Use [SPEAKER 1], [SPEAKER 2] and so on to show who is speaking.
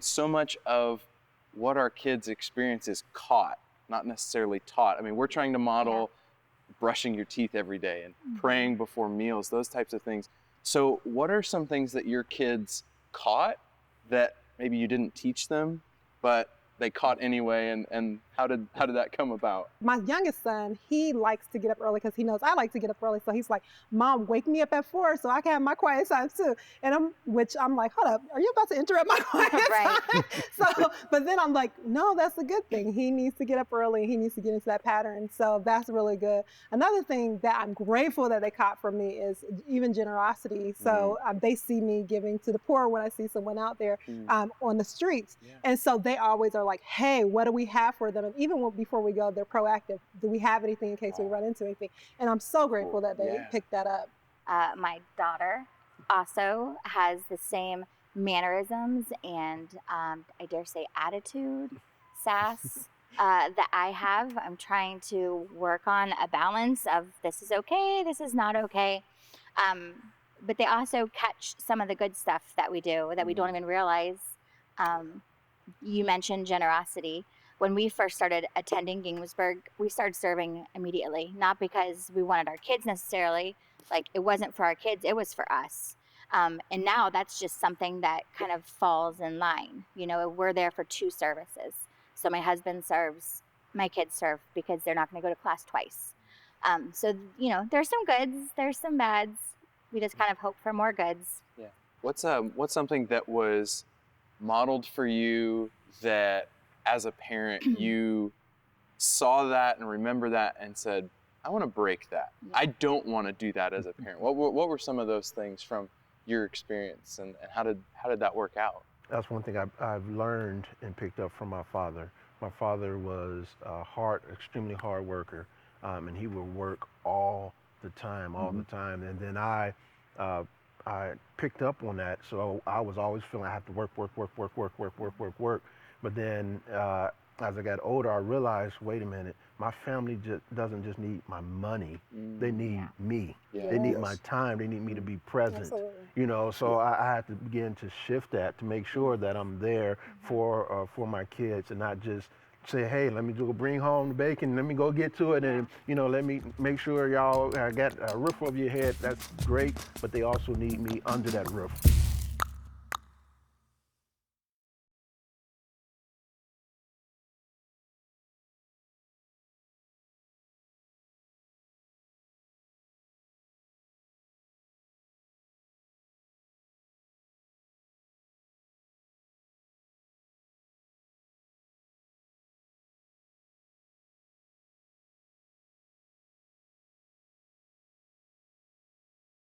[SPEAKER 1] so much of what our kids experience is caught, not necessarily taught. I mean, we're trying to model brushing your teeth every day and praying before meals, those types of things. So what are some things that your kids caught that maybe you didn't teach them, but they caught anyway, and how did that come about?
[SPEAKER 2] My youngest son, he likes to get up early because he knows I like to get up early. So he's like, Mom, wake me up at 4 so I can have my quiet time too. And I'm like, hold up, are you about to interrupt my quiet time? So, but then I'm like, no, that's a good thing. He needs to get up early. He needs to get into that pattern. So that's really good. Another thing that I'm grateful that they caught from me is even generosity. So they see me giving to the poor when I see someone out there on the streets. And so they always are like, hey, what do we have for them? And even before we go, they're proactive. Do we have anything in case we run into anything? And I'm so grateful that they picked that up.
[SPEAKER 3] My daughter also has the same mannerisms and I dare say attitude, sass that I have. I'm trying to work on a balance of this is okay, this is not okay. But they also catch some of the good stuff that we do that we don't even realize. You mentioned generosity. When we first started attending Ginsburg, we started serving immediately, not because we wanted our kids necessarily. Like, it wasn't for our kids, it was for us. And now that's just something that kind of falls in line. You know, we're there for 2 services. So my husband serves, my kids serve because they're not going to go to class twice. So, you know, there's some goods, there's some bads. We just kind of hope for more goods.
[SPEAKER 1] Yeah. What's something that was modeled for you that as a parent you saw that and remember that and said, I want to break that. I don't want to do that as a parent. What were some of those things from your experience, and how did that work out?
[SPEAKER 4] That's one thing I've learned and picked up from my father. My father was extremely hard worker, and he would work all the time. And then I picked up on that, so I was always feeling I have to work. But then as I got older, I realized, wait a minute, my family doesn't just need my money, they need me. They need my time, they need me to be present.
[SPEAKER 2] Absolutely.
[SPEAKER 4] You know, so I had to begin to shift that to make sure that I'm there for my kids and not just say, hey, let me go bring home the bacon, let me go get to it, and you know, let me make sure y'all got a roof over your head. That's great, but they also need me under that roof.